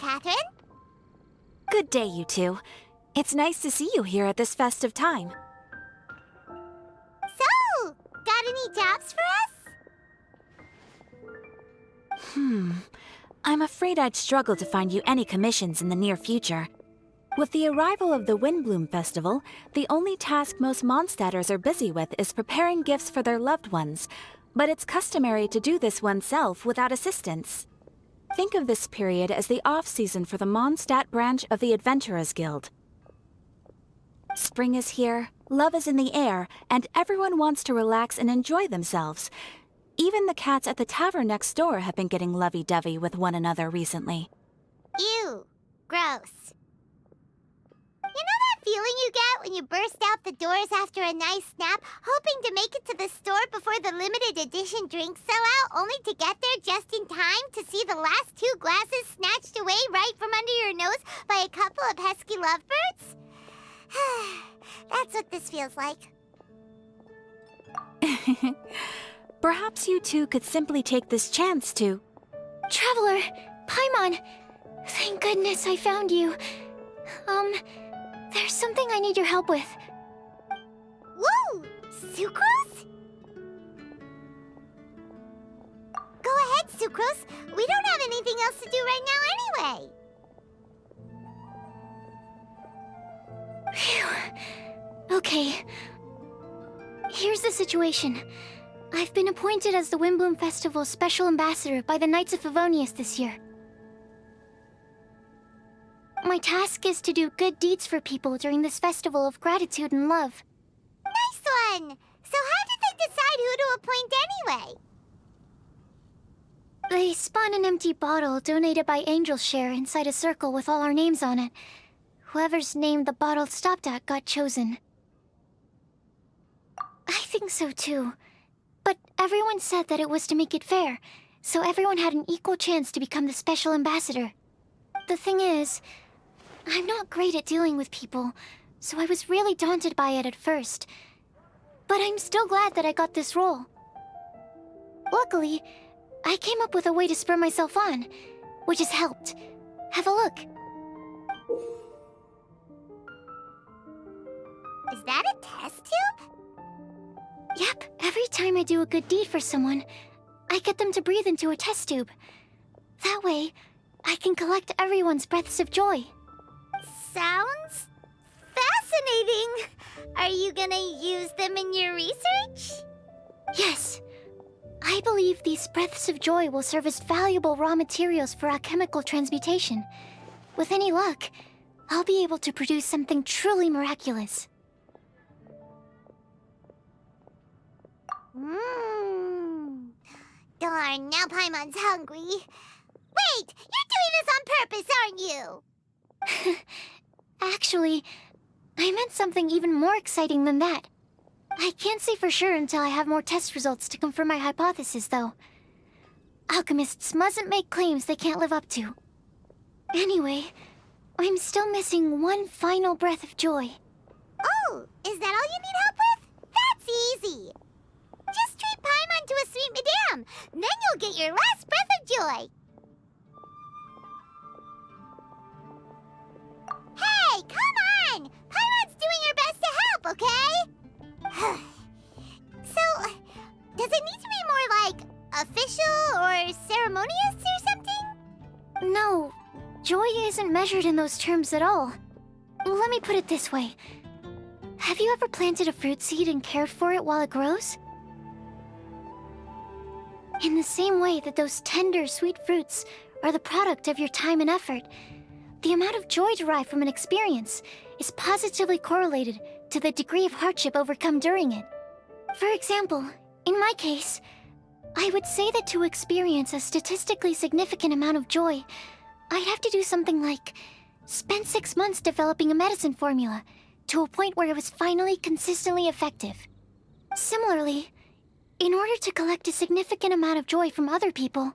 Catherine. Good day, you two. It's nice to see you here at this festive time. So, got any jobs for us? I'm afraid I'd struggle to find you any commissions in the near future. With the arrival of the Windblume Festival, the only task most Mondstadters are busy with is preparing gifts for their loved ones, but it's customary to do this oneself without assistance. Think of this period as the off-season for the Mondstadt branch of the Adventurers Guild. Spring is here, love is in the air, and everyone wants to relax and enjoy themselves. Even the cats at the tavern next door have been getting lovey-dovey with one another recently. Ew. Gross. You know that feeling you get when you burst out the doors after a nice nap, hoping to make it to the store before the limited edition drinks sell out, only to get there just in time to see the last 2 glasses snatched away right from under your nose by a couple of pesky lovebirds? That's what this feels like. Perhaps you two could simply take this chance to... Traveler! Paimon! Thank goodness I found you. There's something I need your help with. Woo! Sucrose? Go ahead, Sucrose. We don't have anything else to do right now anyway. Phew. Okay. Here's the situation. I've been appointed as the Windblume Festival's special ambassador by the Knights of Favonius this year. My task is to do good deeds for people during this festival of gratitude and love. Nice one! So how did they decide who to appoint anyway? They spun an empty bottle donated by Angel's Share inside a circle with all our names on it. Whoever's name the bottle stopped at got chosen. I think so too. But everyone said that it was to make it fair, so everyone had an equal chance to become the special ambassador. The thing is, I'm not great at dealing with people, so I was really daunted by it at first. But I'm still glad that I got this role. Luckily, I came up with a way to spur myself on, which has helped. Have a look. Is that a test tube? Yep, every time I do a good deed for someone, I get them to breathe into a test tube. That way, I can collect everyone's breaths of joy. Sounds fascinating. Are you gonna use them in your research? Yes. I believe these breaths of joy will serve as valuable raw materials for alchemical transmutation. With any luck, I'll be able to produce something truly miraculous. Darn, now Paimon's hungry. Wait, you're doing this on purpose, aren't you? Actually, I meant something even more exciting than that. I can't say for sure until I have more test results to confirm my hypothesis, though. Alchemists mustn't make claims they can't live up to. Anyway, I'm still missing one final breath of joy. Oh, is that all you need help with? That's easy. Just treat Paimon to a sweet madame. Then you'll get your last breath of joy. Hey, come on! Paimon's doing her best to help, okay? So, does it need to be more like official or ceremonious or something? No, joy isn't measured in those terms at all. Let me put it this way. Have you ever planted a fruit seed and cared for it while it grows? In the same way that those tender, sweet fruits are the product of your time and effort, the amount of joy derived from an experience is positively correlated to the degree of hardship overcome during it. For example, in my case, I would say that to experience a statistically significant amount of joy, I'd have to do something like spend 6 months developing a medicine formula to a point where it was finally consistently effective. Similarly, in order to collect a significant amount of joy from other people,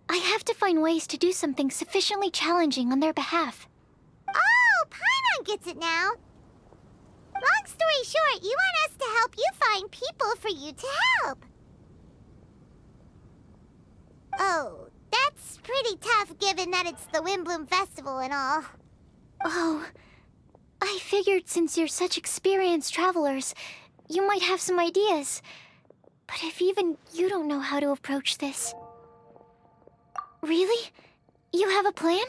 I have to find ways to do something sufficiently challenging on their behalf. Oh, Paimon gets it now. Long story short, you want us to help you find people for you to help. Oh, that's pretty tough given that it's the Windblume Festival and all. Oh, I figured since you're such experienced travelers, you might have some ideas. But if even you don't know how to approach this... Really? You have a plan?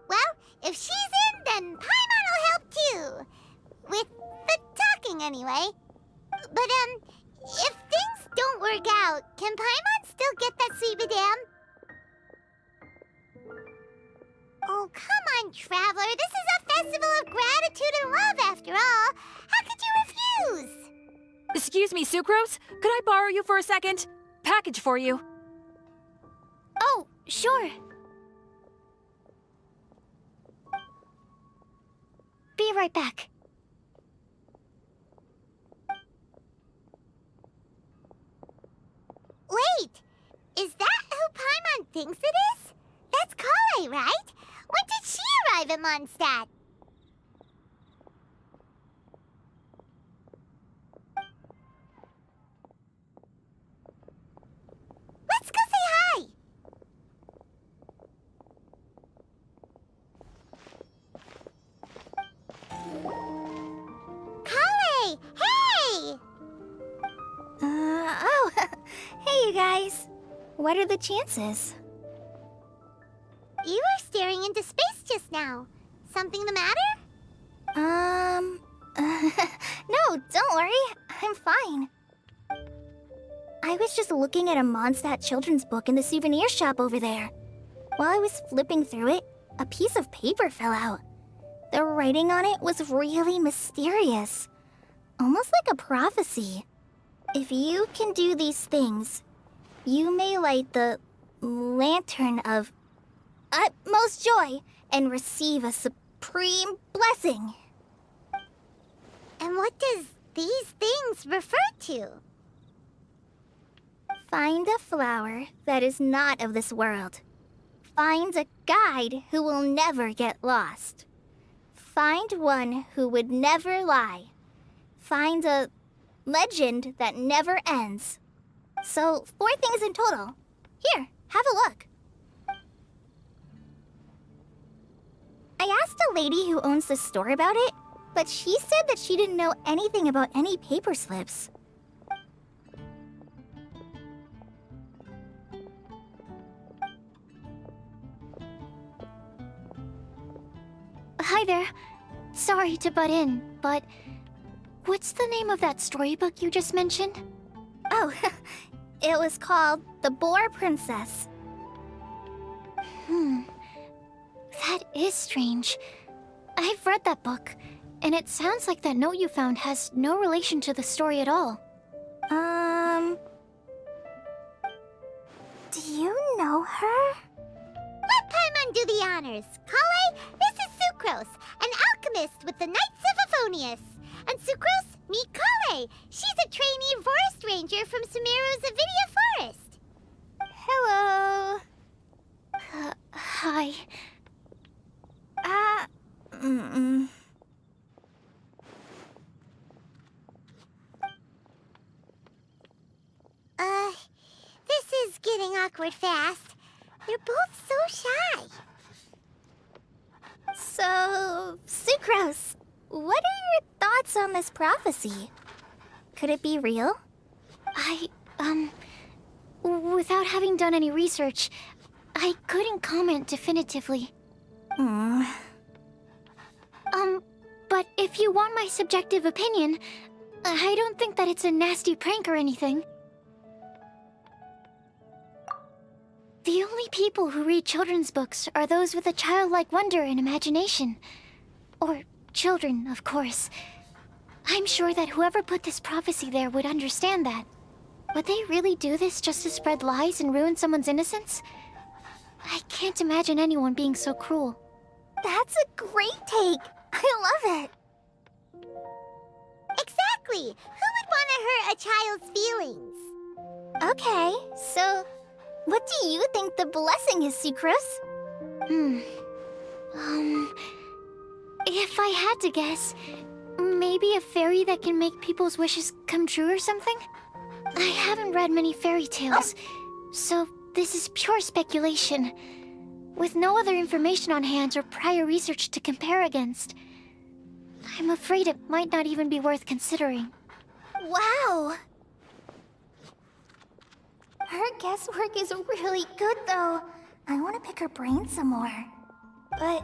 Well, if she's in, then Paimon will help too. With the talking, anyway. But, if things don't work out, can Paimon still get that sweet madame? Oh, come on, Traveler. This is a festival of gratitude and love, after all. How could you refuse? Excuse me, Sucrose? Could I borrow you for a second? Package for you. Oh, sure. Be right back. Wait! Is that who Paimon thinks it is? That's Kale, right? When did she arrive at Mondstadt? Let's go say hi! Kale! Hey! Oh, hey you guys. What are the chances? You were staring into space just now. Something the matter? No, don't worry. I'm fine. I was just looking at a Mondstadt children's book in the souvenir shop over there. While I was flipping through it, a piece of paper fell out. The writing on it was really mysterious. Almost like a prophecy. If you can do these things, you may light the lantern of utmost joy and receive a supreme blessing. And what does these things refer to? Find a flower that is not of this world. Find a guide who will never get lost. Find one who would never lie. Find a legend that never ends. So, 4 things in total. Here, have a look. I asked a lady who owns the store about it, but she said that she didn't know anything about any paper slips. Hi there. Sorry to butt in, but what's the name of that storybook you just mentioned? Oh, it was called The Boar Princess. That is strange. I've read that book, and it sounds like that note you found has no relation to the story at all. Do you know her? Let Paimon do the honors. Kale, this is Sucrose, an alchemist with the Knights of Euphonius. And Sucrose, meet Kale. She's a trainee forest ranger from Sumeru's Avidia Forest. Hello. Hi. This is getting awkward fast. They're both so shy. So, Sucrose, what are your thoughts on this prophecy? Could it be real? Without having done any research, I couldn't comment definitively. But if you want my subjective opinion, I don't think that it's a nasty prank or anything. The only people who read children's books are those with a childlike wonder and imagination. Or children, of course. I'm sure that whoever put this prophecy there would understand that. Would they really do this just to spread lies and ruin someone's innocence? I can't imagine anyone being so cruel. That's a great take. I love it. Exactly. Who would want to hurt a child's feelings? Okay, so what do you think the blessing is, Sucrose? If I had to guess, maybe a fairy that can make people's wishes come true or something? I haven't read many fairy tales, so This is pure speculation. With no other information on hand or prior research to compare against, I'm afraid it might not even be worth considering. Wow! Her guesswork is really good, though. I want to pick her brain some more. But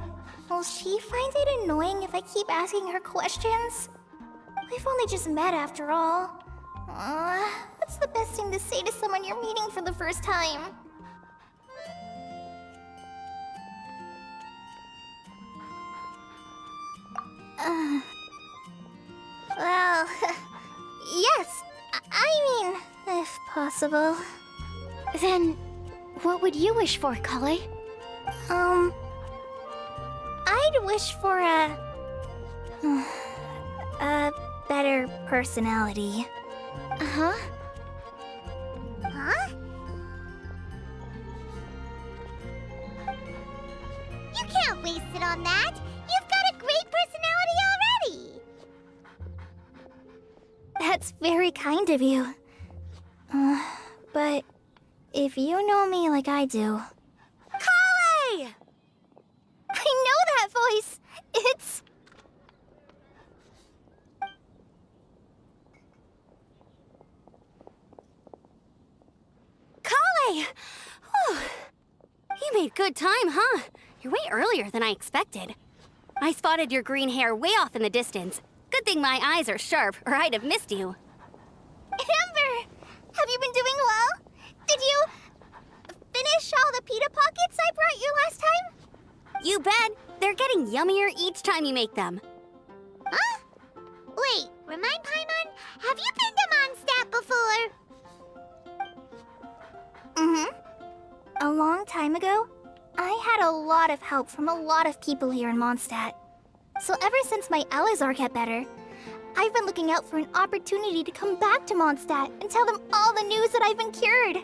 will she find it annoying if I keep asking her questions? We've only just met after all. What's the best thing to say to someone you're meeting for the first time? Well, yes. I mean, if possible. Then, what would you wish for, Kale? I'd wish for a better personality. Uh-huh. Huh? You can't waste it on that. You've got a great personality already. That's very kind of you. But if you know me like I do... Kale! I know that voice! It's... Kale! Whew. You made good time, huh? You're way earlier than I expected. I spotted your green hair way off in the distance. Good thing my eyes are sharp, or I'd have missed you. Amber! Have you been doing well? Did you... finish all the pita pockets I brought you last time? You bet. They're getting yummier each time you make them. Huh? Wait, remind Paimon, have you been to Mondstadt before? Mm-hmm. A long time ago, I had a lot of help from a lot of people here in Mondstadt. So ever since my Alizar got better, I've been looking out for an opportunity to come back to Mondstadt and tell them all the news that I've been cured.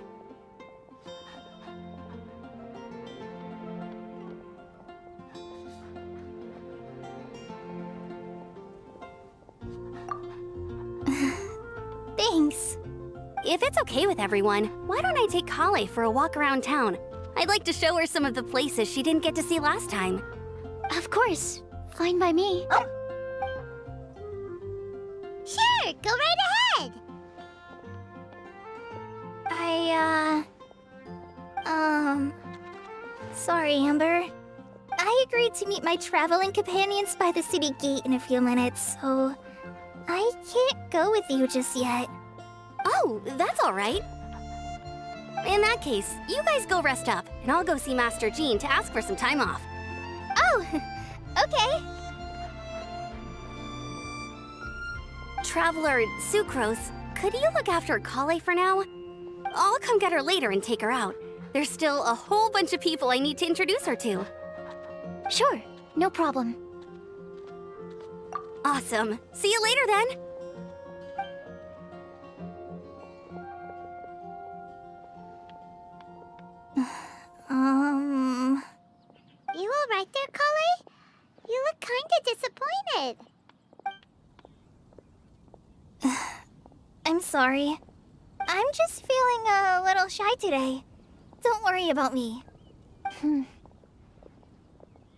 Thanks. If it's okay with everyone, why don't I take Kale for a walk around town? I'd like to show her some of the places she didn't get to see last time. Of course. Fine by me. Sure, go right ahead. Sorry, Amber. I agreed to meet my traveling companions by the city gate in a few minutes, so I can't go with you just yet. Oh, that's all right. In that case, you guys go rest up, and I'll go see Master Jean to ask for some time off. Oh, okay. Traveler Sucrose, could you look after Kale for now? I'll come get her later and take her out. There's still a whole bunch of people I need to introduce her to. Sure, no problem. Awesome. See you later then. You all right there, Kale? You look kinda disappointed. I'm sorry. I'm just feeling a little shy today. Don't worry about me.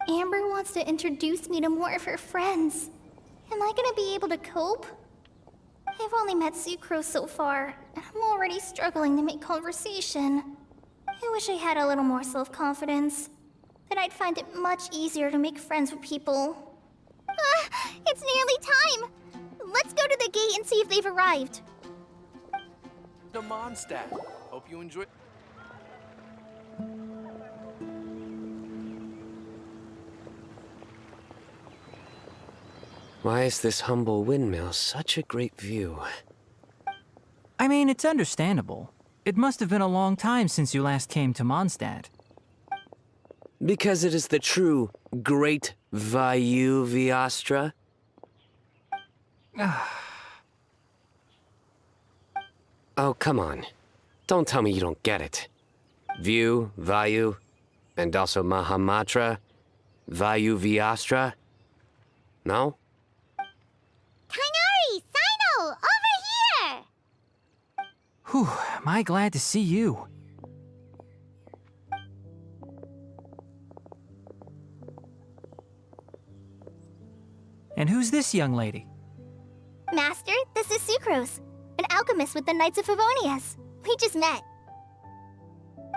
Amber wants to introduce me to more of her friends. Am I gonna be able to cope? I've only met Sucrose so far, and I'm already struggling to make conversation. I wish I had a little more self-confidence. Then I'd find it much easier to make friends with people. It's nearly time! Let's go to the gate and see if they've arrived. To Mondstadt. Hope you enjoy. Why is this humble windmill such a great view? I mean, it's understandable. It must have been a long time since you last came to Mondstadt. Because it is the true Great Vayu Viastra? Oh, come on. Don't tell me you don't get it. View, Vayu, and also Mahamatra, Vayu Viastra? No? Kainari, Sino, over here! Whew, am I glad to see you. And who's this young lady? Master, this is Sucrose, an alchemist with the Knights of Favonius. We just met.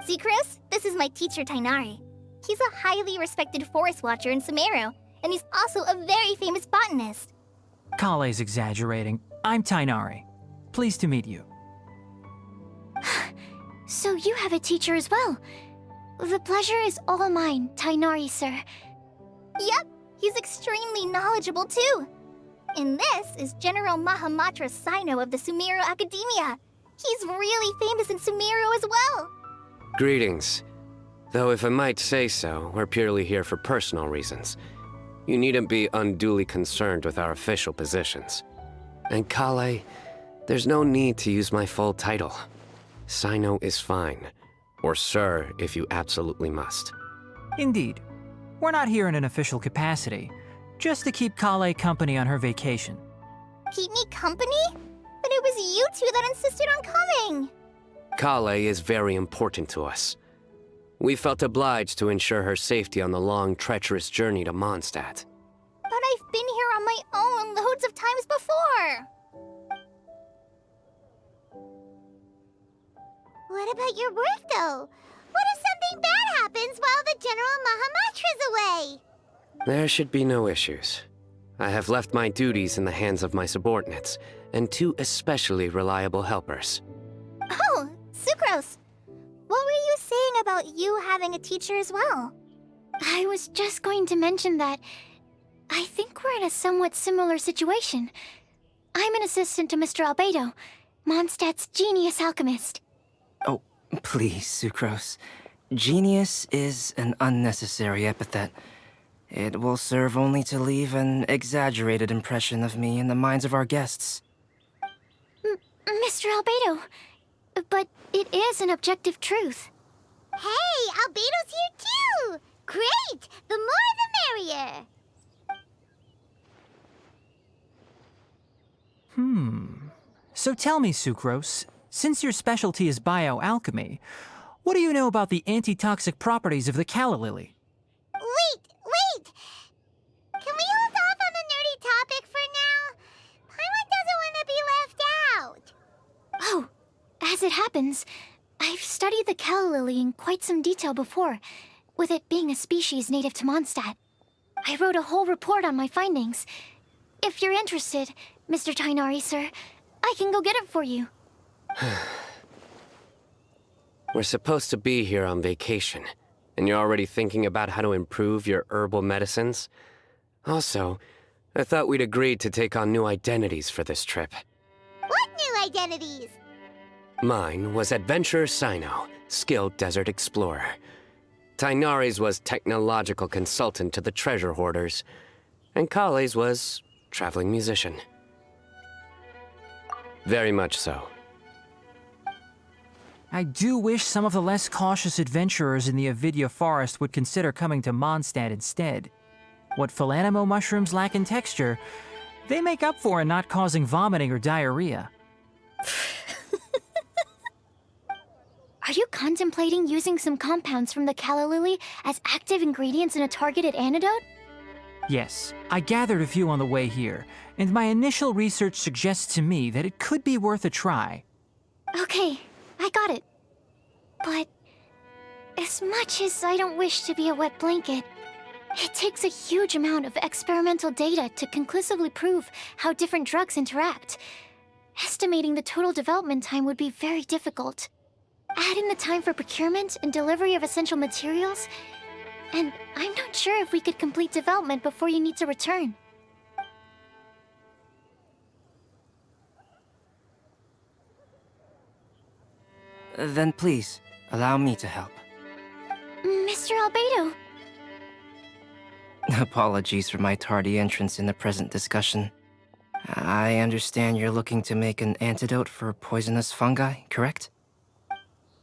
Sucrose, this is my teacher, Tainari. He's a highly respected forest watcher in Sumeru, and he's also a very famous botanist. Kale's exaggerating. I'm Tainari. Pleased to meet you. So you have a teacher as well. The pleasure is all mine, Tainari, sir. Yep, he's extremely knowledgeable too. And this is General Mahamatra Sino of the Sumeru Academia. He's really famous in Sumeru as well. Greetings. Though if I might say so, we're purely here for personal reasons. You needn't be unduly concerned with our official positions. And Kale, there's no need to use my full title. Sino is fine. Or sir, if you absolutely must. Indeed. We're not here in an official capacity, just to keep Kale company on her vacation. Keep me company? But it was you two that insisted on coming. Kale is very important to us. We felt obliged to ensure her safety on the long, treacherous journey to Mondstadt. But I've been here on my own loads of times before. What about your work, though? What if something bad happens while the General Mahamatra's away? There should be no issues. I have left my duties in the hands of my subordinates, and 2 especially reliable helpers. Oh, Sucrose. What were you saying about you having a teacher as well? I was just going to mention that I think we're in a somewhat similar situation. I'm an assistant to Mr. Albedo, Mondstadt's genius alchemist. Oh, please, Sucrose. Genius is an unnecessary epithet. It will serve only to leave an exaggerated impression of me in the minds of our guests. Mr. Albedo, but it is an objective truth. Hey, Albedo's here too! Great! The more the merrier! So tell me, Sucrose, since your specialty is bioalchemy, what do you know about the antitoxic properties of the calla lily? Wait! Can we hold off on the nerdy topic for now? Paimon doesn't want to be left out. Oh, as it happens, I've studied the calla lily in quite some detail before, with it being a species native to Mondstadt. I wrote a whole report on my findings. If you're interested, Mr. Tainari, sir, I can go get it for you. We're supposed to be here on vacation, and you're already thinking about how to improve your herbal medicines? Also, I thought we'd agreed to take on new identities for this trip. What new identities? Mine was Adventurer Sino, skilled desert explorer. Tainari's was technological consultant to the treasure hoarders, and Kale's was traveling musician. Very much so. I do wish some of the less cautious adventurers in the Avidya forest would consider coming to Mondstadt instead. What Philanimo mushrooms lack in texture, they make up for in not causing vomiting or diarrhea. Are you contemplating using some compounds from the calla lily as active ingredients in a targeted antidote? Yes, I gathered a few on the way here, and my initial research suggests to me that it could be worth a try. Okay, I got it. But as much as I don't wish to be a wet blanket, it takes a huge amount of experimental data to conclusively prove how different drugs interact. Estimating the total development time would be very difficult. Add in the time for procurement and delivery of essential materials, and I'm not sure if we could complete development before you need to return. Then please, allow me to help. Mr. Albedo! Apologies for my tardy entrance in the present discussion. I understand you're looking to make an antidote for poisonous fungi, correct?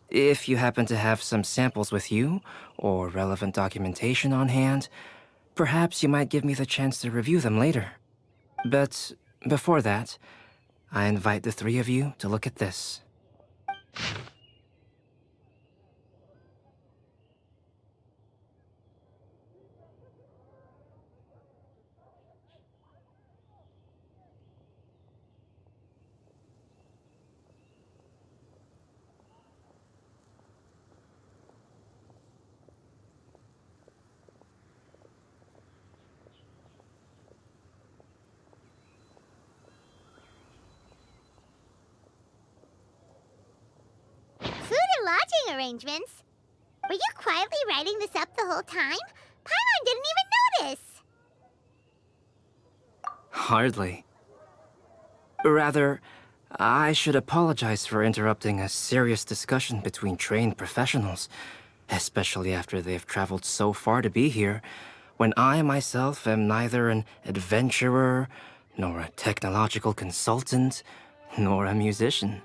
If you happen to have some samples with you, or relevant documentation on hand, perhaps you might give me the chance to review them later. But before that, I invite the 3 of you to look at this. lodging arrangements. Were you quietly writing this up the whole time? Paimon didn't even notice. Hardly. Rather, I should apologize for interrupting a serious discussion between trained professionals, especially after they've traveled so far to be here, when I myself am neither an adventurer, nor a technological consultant, nor a musician.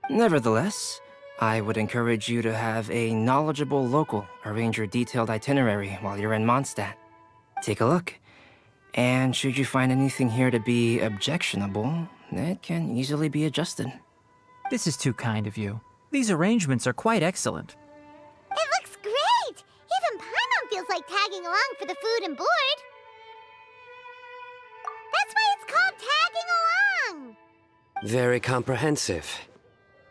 Nevertheless, I would encourage you to have a knowledgeable local arrange your detailed itinerary while you're in Mondstadt. Take a look, and should you find anything here to be objectionable, it can easily be adjusted. This is too kind of you. These arrangements are quite excellent. It looks great! Even Paimon feels like tagging along for the food and board. That's why it's called tagging along! Very comprehensive.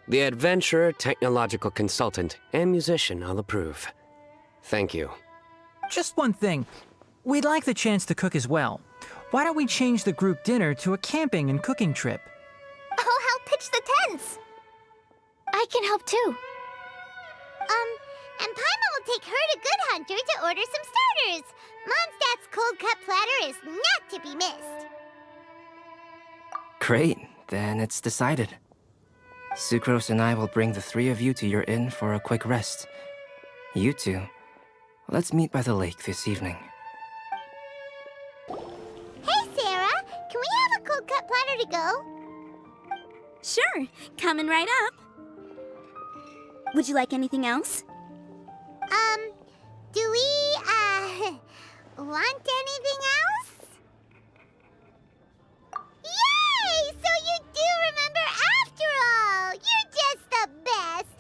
The adventurer, technological consultant, and musician all approve. Thank you. Just one thing. We'd like the chance to cook as well. Why don't we change the group dinner to a camping and cooking trip? I'll help pitch the tents. I can help too. And Paimon will take her to Good Hunter to order some starters. Mondstadt's cold cut platter is not to be missed. Great, then it's decided. Sucrose and I will bring the three of you to your inn for a quick rest. You two, let's meet by the lake this evening. Hey, Sarah! Can we have a cold cut platter to go? Sure, coming right up. Would you like anything else? Do we, want anything else? Yay! So you do remember after all! You're just the best!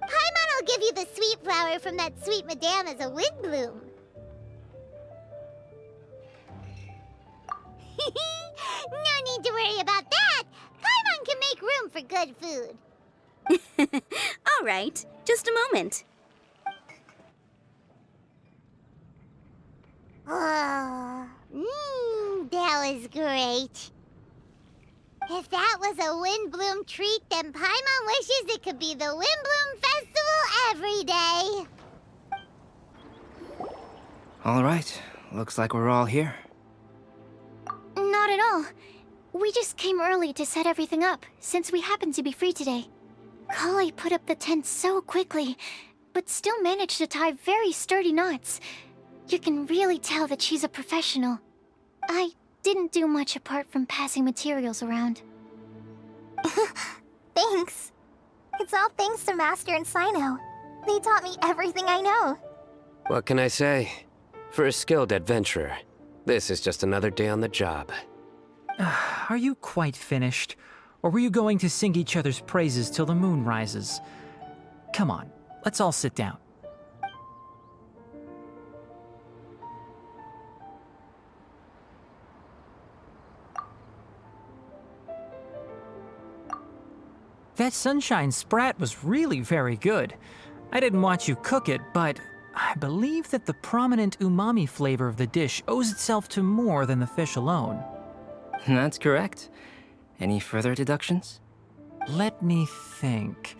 Paimon will give you the sweet flower from that sweet madame as a Windblume. No need to worry about that! Paimon can make room for good food. All right, just a moment. Oh, that was great. If that was a Windblume treat, then Paimon wishes it could be the Windblume Festival every day. All right, looks like we're all here. Not at all. We just came early to set everything up, since we happen to be free today. Kale put up the tent so quickly, but still managed to tie very sturdy knots. You can really tell that she's a professional. I didn't do much apart from passing materials around. Thanks. It's all thanks to Master and Sino. They taught me everything I know. What can I say? For a skilled adventurer, this is just another day on the job. Are you quite finished? Or were you going to sing each other's praises till the moon rises? Come on, let's all sit down. That sunshine sprat was really very good. I didn't watch you cook it, but I believe that the prominent umami flavor of the dish owes itself to more than the fish alone. That's correct. Any further deductions? Let me think.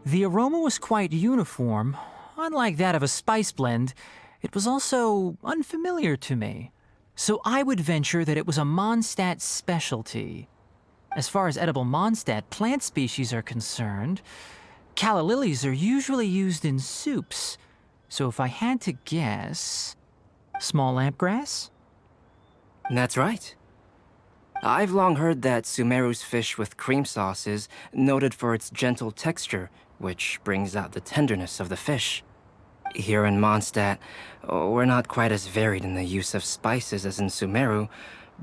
The aroma was quite uniform. Unlike that of a spice blend, it was also unfamiliar to me. So I would venture that it was a Mondstadt specialty. As far as edible Mondstadt plant species are concerned, calla lilies are usually used in soups. So if I had to guess, small lampgrass? That's right. I've long heard that Sumeru's fish with cream sauce is noted for its gentle texture, which brings out the tenderness of the fish. Here in Mondstadt, we're not quite as varied in the use of spices as in Sumeru,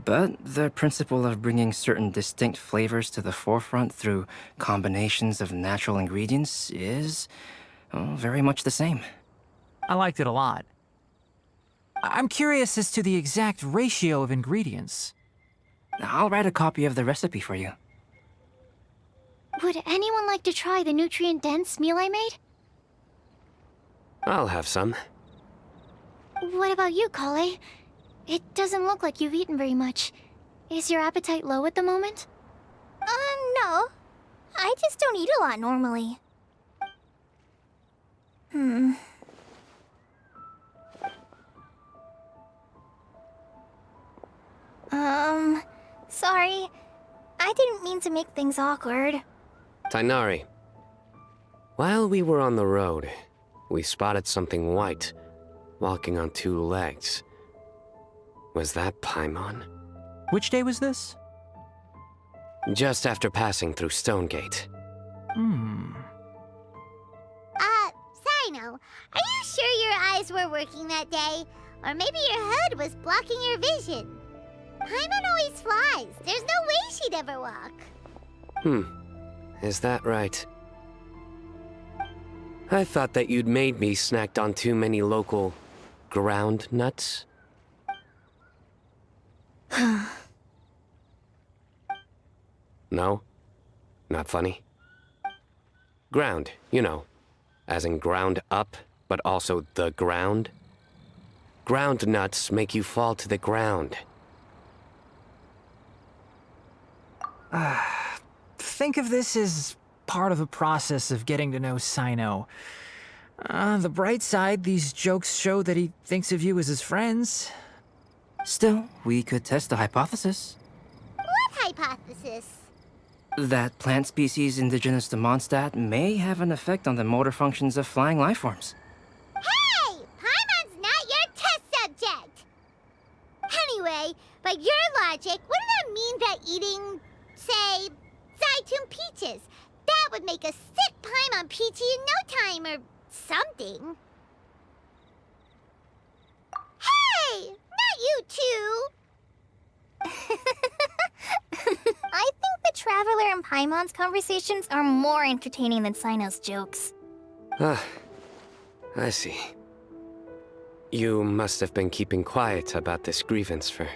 but the principle of bringing certain distinct flavors to the forefront through combinations of natural ingredients is very much the same. I liked it a lot. I'm curious as to the exact ratio of ingredients. I'll write a copy of the recipe for you. Would anyone like to try the nutrient-dense meal I made? I'll have some. What about you, Kale? It doesn't look like you've eaten very much. Is your appetite low at the moment? No. I just don't eat a lot normally. mean to make things awkward. Tainari, while we were on the road, we spotted something white, walking on two legs. Was that Paimon? Which day was this? Just after passing through Stonegate. Sino, are you sure your eyes were working that day? Or maybe your hood was blocking your vision? Paimon always flies. There's no way she'd ever walk. Is that right? I thought that you'd made me snacked on too many local ground nuts. No? Not funny? Ground, you know. As in ground up, but also the ground. Ground nuts make you fall to the ground. Think of this as part of the process of getting to know Sino. On the bright side, these jokes show that he thinks of you as his friends. Still, we could test the hypothesis. What hypothesis? That plant species indigenous to Mondstadt may have an effect on the motor functions of flying lifeforms. Hey! Paimon's not your test subject! Anyway, by your logic, wouldn't that mean that eating, say, Zaitun peaches, that would make a sick Paimon peachy in no time or something? Hey! Not you two! I think the Traveler and Paimon's conversations are more entertaining than Sino's jokes. I see. You must have been keeping quiet about this grievance for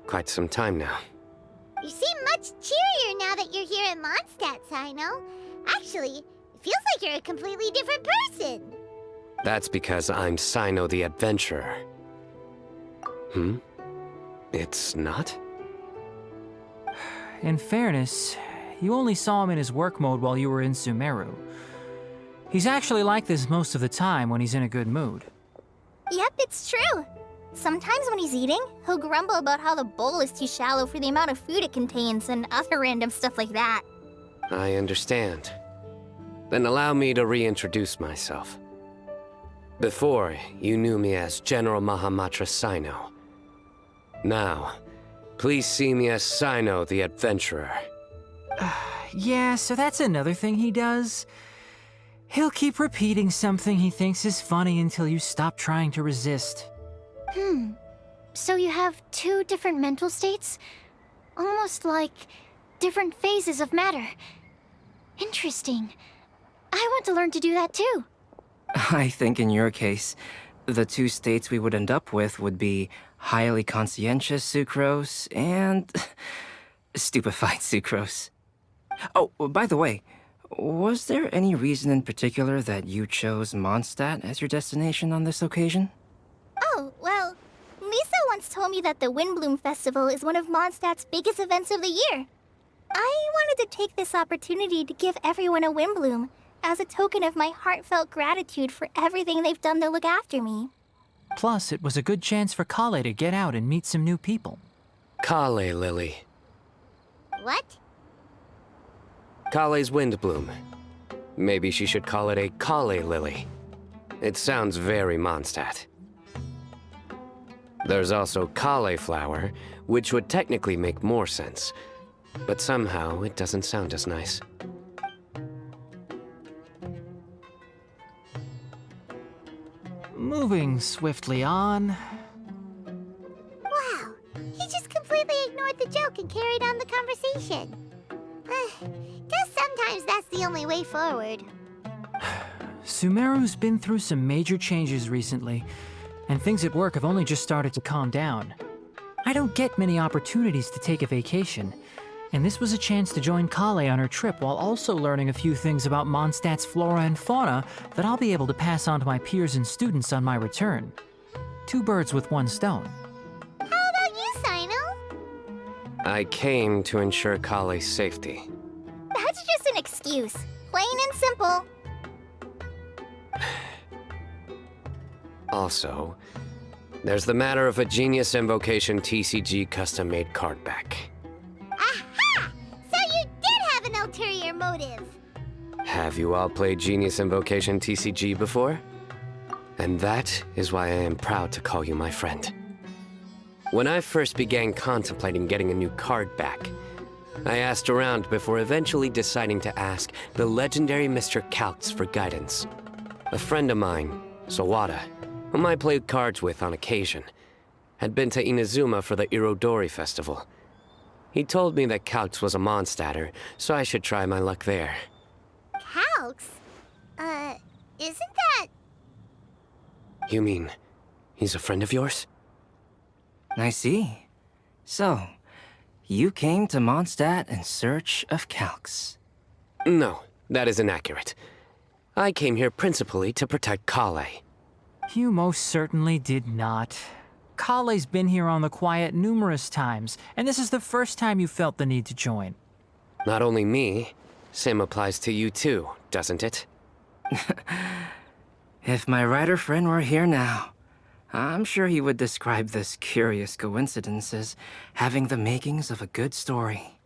quite some time now. You seem much cheerier now that you're here in Mondstadt, Sino. Actually, it feels like you're a completely different person. That's because I'm Sino the Adventurer. It's not? In fairness, you only saw him in his work mode while you were in Sumeru. He's actually like this most of the time when he's in a good mood. Yep, it's true. Sometimes when he's eating, he'll grumble about how the bowl is too shallow for the amount of food it contains and other random stuff like that. I understand. Then allow me to reintroduce myself. Before, you knew me as General Mahamatra Sino. Now, please see me as Sino the Adventurer. Yeah, so that's another thing he does. He'll keep repeating something he thinks is funny until you stop trying to resist. So you have two different mental states? Almost like different phases of matter. Interesting. I want to learn to do that too. I think in your case, the two states we would end up with would be highly conscientious sucrose and stupefied sucrose. Oh, by the way, was there any reason in particular that you chose Mondstadt as your destination on this occasion? Oh, well, Lisa once told me that the Windblume Festival is one of Mondstadt's biggest events of the year. I wanted to take this opportunity to give everyone a Windblume as a token of my heartfelt gratitude for everything they've done to look after me. Plus, it was a good chance for Kale to get out and meet some new people. Kale Lily. What? Kale's Windblume. Maybe she should call it a Kale Lily. It sounds very Mondstadt. There's also cauliflower, which would technically make more sense, but somehow it doesn't sound as nice. Moving swiftly on. Wow, he just completely ignored the joke and carried on the conversation. Guess sometimes that's the only way forward. Sumeru's been through some major changes recently, and things at work have only just started to calm down. I don't get many opportunities to take a vacation, and this was a chance to join Kale on her trip while also learning a few things about Mondstadt's flora and fauna that I'll be able to pass on to my peers and students on my return. Two birds with one stone. How about you, Sino? I came to ensure Kale's safety. That's just an excuse. Plain and simple. Also, there's the matter of a Genius Invocation TCG custom-made card back. Aha! So you motive. Have you all played Genius Invocation TCG before? And that is why I am proud to call you my friend. When I first began contemplating getting a new card back, I asked around before eventually deciding to ask the legendary Mr. Calx for guidance. A friend of mine, Sawada, whom I played cards with on occasion, had been to Inazuma for the Irodori festival. He told me that Calx was a Mondstatter, so I should try my luck there. Calx? Isn't that... You mean, he's a friend of yours? I see. So, you came to Mondstadt in search of Calx. No, that is inaccurate. I came here principally to protect Kale. You most certainly did not. Kale's been here on the quiet numerous times, and this is the first time you felt the need to join. Not only me, same applies to you too, doesn't it? If my writer friend were here now, I'm sure he would describe this curious coincidence as having the makings of a good story.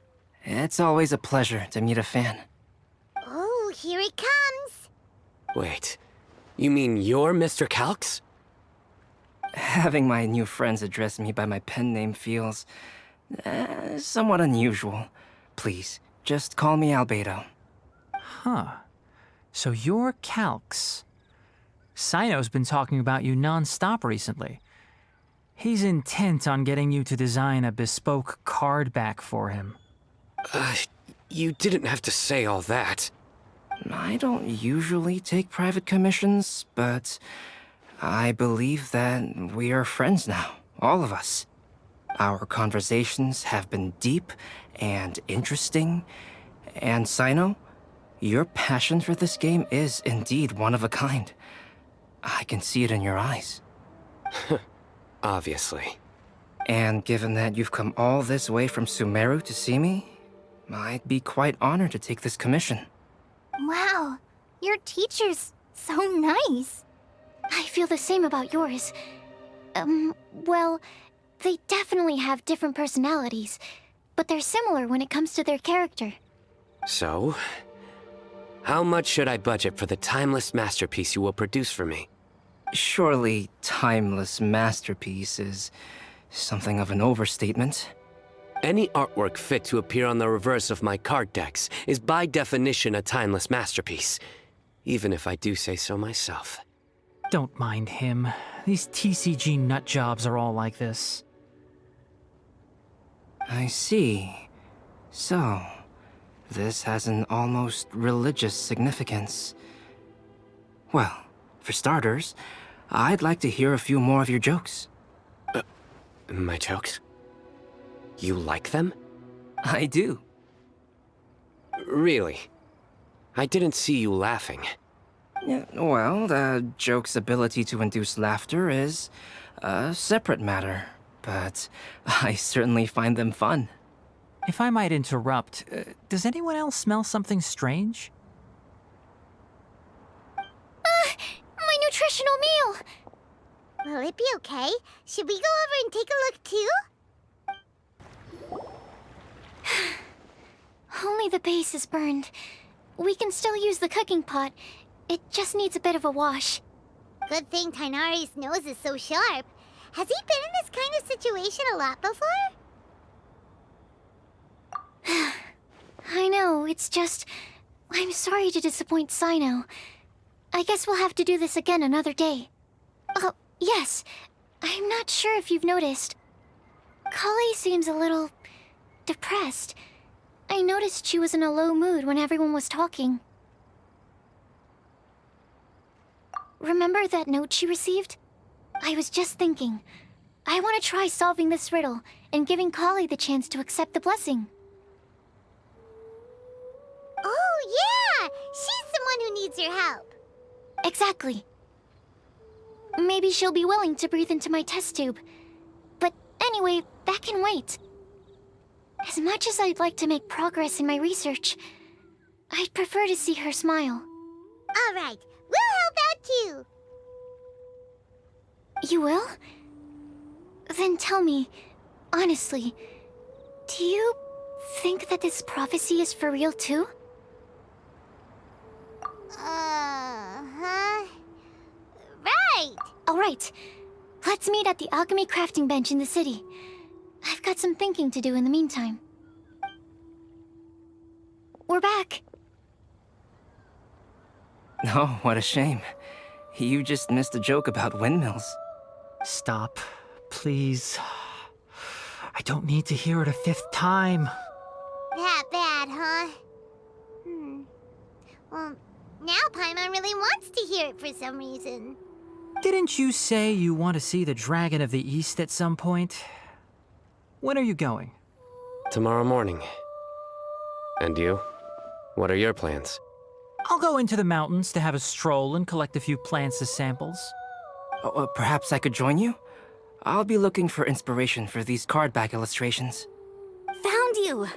It's always a pleasure to meet a fan. Oh, here it comes. Wait, you mean you're Mr. Calx? Having my new friends address me by my pen name feels somewhat unusual. Please, just call me Albedo. Huh. So you're Calx. Sino's been talking about you non-stop recently. He's intent on getting you to design a bespoke card back for him. You didn't have to say all that. I don't usually take private commissions, but I believe that we are friends now, all of us. Our conversations have been deep and interesting, and Sino, your passion for this game is indeed one of a kind. I can see it in your eyes. Obviously. And given that you've come all this way from Sumeru to see me, I'd be quite honored to take this commission. Wow, your teacher's so nice. I feel the same about yours. Well, they definitely have different personalities, but they're similar when it comes to their character. So, how much should I budget for the timeless masterpiece you will produce for me? Surely, timeless masterpiece is something of an overstatement. Any artwork fit to appear on the reverse of my card decks is by definition a timeless masterpiece, even if I do say so myself. Don't mind him. These TCG nut jobs are all like this. I see. So, this has an almost religious significance. Well, for starters, I'd like to hear a few more of your jokes. My jokes? You like them? I do. Really? I didn't see you laughing. Yeah, well, the joke's ability to induce laughter is a separate matter, but I certainly find them fun. If I might interrupt, does anyone else smell something strange? My nutritional meal! Will it be okay? Should we go over and take a look too? Only the base is burned. We can still use the cooking pot. It just needs a bit of a wash. Good thing Tainari's nose is so sharp. Has he been in this kind of situation a lot before? I know, it's just... I'm sorry to disappoint Sino. I guess we'll have to do this again another day. Oh, yes. I'm not sure if you've noticed. Kale seems a little... depressed. I noticed she was in a low mood when everyone was talking. Remember that note she received? I was just thinking. I want to try solving this riddle and giving Kale the chance to accept the blessing. Oh, yeah! She's someone who needs your help. Exactly. Maybe she'll be willing to breathe into my test tube. But anyway, that can wait. As much as I'd like to make progress in my research, I'd prefer to see her smile. All right, we'll help out too. You will? Then tell me, honestly, do you think that this prophecy is for real too? Huh? Right! All right, let's meet at the alchemy crafting bench in the city. I've got some thinking to do in the meantime. We're back. Oh, what a shame. You just missed a joke about windmills. Stop, please. I don't need to hear it a 5th time. That bad, huh? Well, now Paimon really wants to hear it for some reason. Didn't you say you want to see the Dragon of the East at some point? When are you going? Tomorrow morning. And you? What are your plans? I'll go into the mountains to have a stroll and collect a few plants as samples. Oh, perhaps I could join you? I'll be looking for inspiration for these card back illustrations. Found you!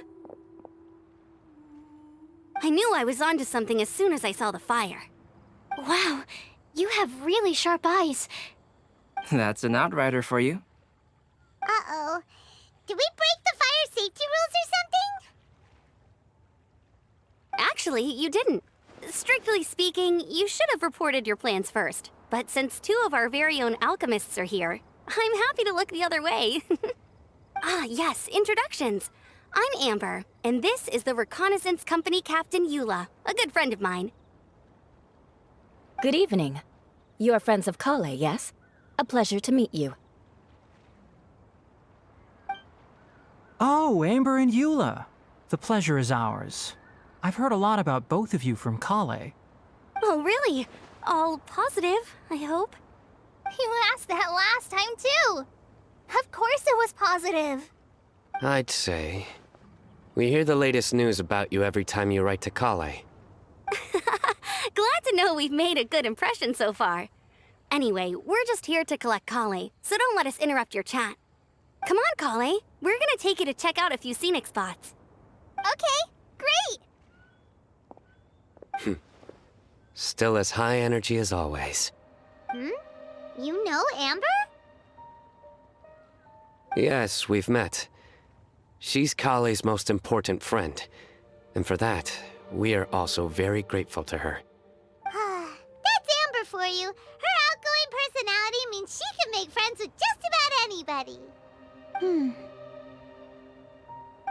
I knew I was onto something as soon as I saw the fire. Wow, you have really sharp eyes. That's an outrider for you. Uh-oh. Did we break the fire safety rules or something? Actually, you didn't. Strictly speaking, you should have reported your plans first. But since 2 of our very own alchemists are here, I'm happy to look the other way. Ah, yes, introductions. I'm Amber, and this is the Reconnaissance Company Captain Eula, a good friend of mine. Good evening. You are friends of Kale, yes? A pleasure to meet you. Oh, Amber and Eula. The pleasure is ours. I've heard a lot about both of you from Kale. Oh, really? All positive, I hope. You asked that last time, too. Of course it was positive. I'd say. We hear the latest news about you every time you write to Kale. Glad to know we've made a good impression so far. Anyway, we're just here to collect Kale, so don't let us interrupt your chat. Come on, Kale. We're gonna take you to check out a few scenic spots. Okay, great. Still as high energy as always. You know Amber? Yes, we've met. She's Kale's most important friend. And for that, we are also very grateful to her. That's Amber for you. Her outgoing personality means she can make friends with just about anybody.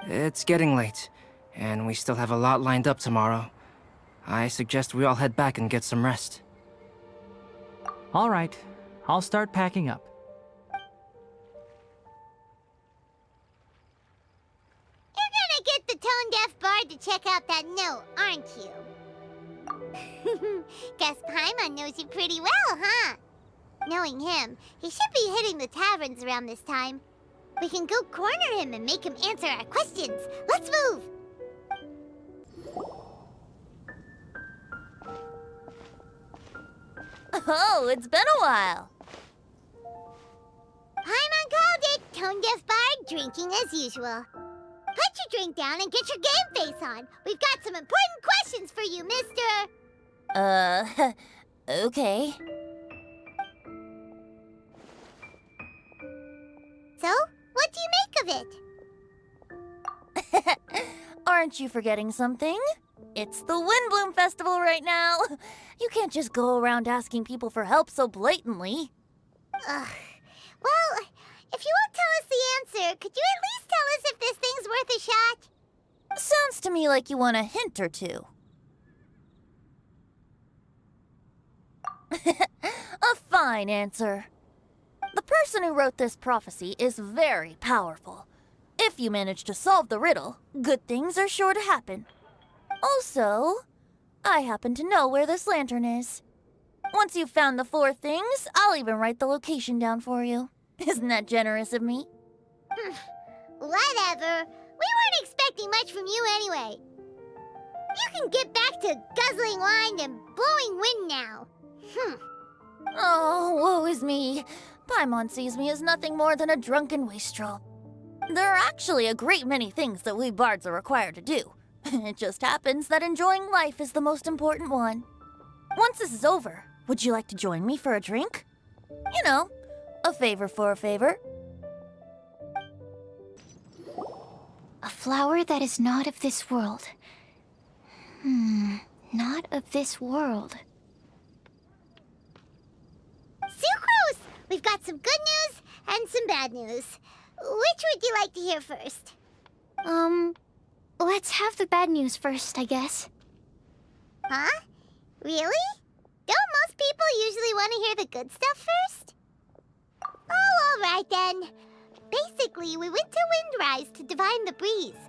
It's getting late, and we still have a lot lined up tomorrow. I suggest we all head back and get some rest. All right, I'll start packing up. You're gonna get the tone-deaf bard to check out that note, aren't you? Guess Paimon knows you pretty well, huh? Knowing him, he should be hitting the taverns around this time. We can go corner him and make him answer our questions. Let's move! Oh, it's been a while. Paimon called it, tone-deaf bard, drinking as usual. Put your drink down and get your game face on. We've got some important questions for you, mister. Okay. So, what do you make of it? Aren't you forgetting something? It's the Windblume Festival right now. You can't just go around asking people for help so blatantly. Ugh. Well, if you won't tell us the answer, could you at least tell us if this thing's worth a shot? Sounds to me like you want a hint or two. A fine answer. The person who wrote this prophecy is very powerful. If you manage to solve the riddle, good things are sure to happen. Also, I happen to know where this lantern is. Once you've found the 4 things, I'll even write the location down for you. Isn't that generous of me? Whatever. We weren't expecting much from you anyway. You can get back to guzzling wine and blowing wind now. Oh, woe is me. Paimon sees me as nothing more than a drunken wastrel. There are actually a great many things that we bards are required to do. It just happens that enjoying life is the most important one. Once this is over, would you like to join me for a drink? You know, a favor for a favor. A flower that is not of this world. Not of this world. Sucrose! We've got some good news and some bad news. Which would you like to hear first? Let's have the bad news first, I guess. Huh? Really? Don't most people usually want to hear the good stuff first? Oh, all right then. Basically, we went to Windrise to divine the breeze.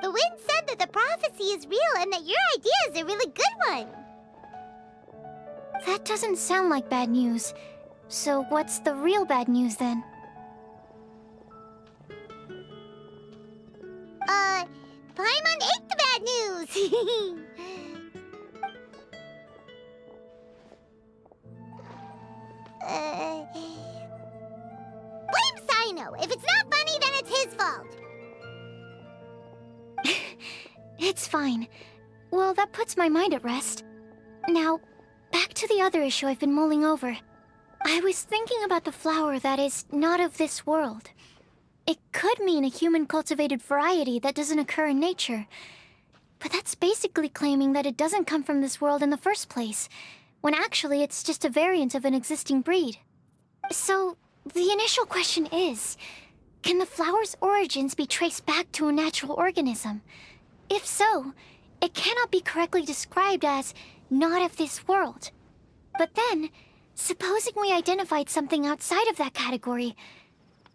The wind said that the prophecy is real and that your idea is a really good one. That doesn't sound like bad news. So what's the real bad news then? Paimon ate the bad news! Blame Sino. If it's not funny, then it's his fault. It's fine. Well, that puts my mind at rest. Now, back to the other issue I've been mulling over. I was thinking about the flower that is not of this world. It could mean a human-cultivated variety that doesn't occur in nature. But that's basically claiming that it doesn't come from this world in the first place, when actually it's just a variant of an existing breed. So, the initial question is, can the flower's origins be traced back to a natural organism? If so, it cannot be correctly described as not of this world. But then, supposing we identified something outside of that category,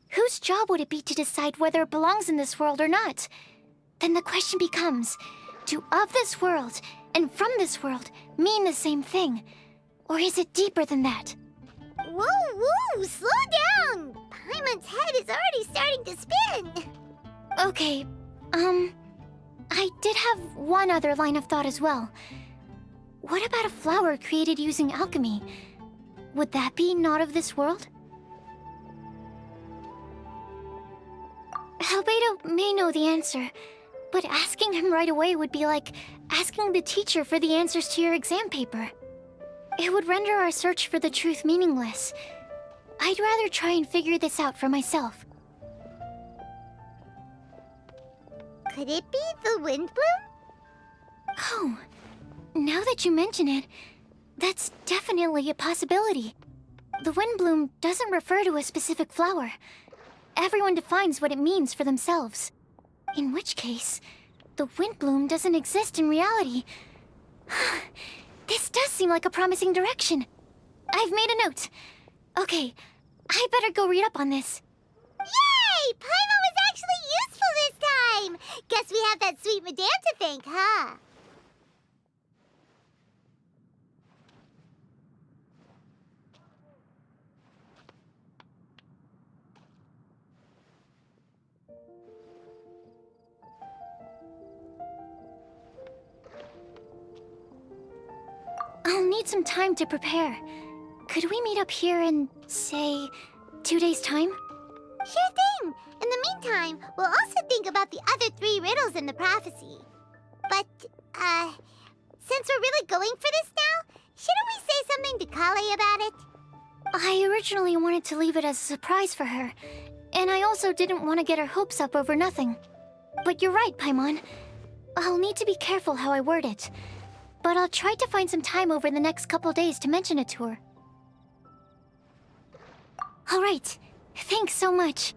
whose job would it be to decide whether it belongs in this world or not? Then the question becomes, do of this world and from this world mean the same thing? Or is it deeper than that? Whoa, slow down! Paimon's head is already starting to spin. Okay, I did have one other line of thought as well. What about a flower created using alchemy? Would that be not of this world? Albedo may know the answer, but asking him right away would be like asking the teacher for the answers to your exam paper. It would render our search for the truth meaningless. I'd rather try and figure this out for myself. Could it be the Windblume? Oh, now that you mention it, that's definitely a possibility. The Windblume doesn't refer to a specific flower. Everyone defines what it means for themselves. In which case, the Windblume doesn't exist in reality. This does seem like a promising direction. I've made a note. Okay, I better go read up on this. Yay! Paimon was actually useful this time! Guess we have that sweet madame to thank, huh? I'll need some time to prepare. Could we meet up here in, say, 2 days' time? Sure thing! In the meantime, we'll also think about the other 3 riddles in the prophecy. But, since we're really going for this now, shouldn't we say something to Kale about it? I originally wanted to leave it as a surprise for her, and I also didn't want to get her hopes up over nothing. But you're right, Paimon. I'll need to be careful how I word it. But I'll try to find some time over the next couple days to mention it to her. All right. Thanks so much.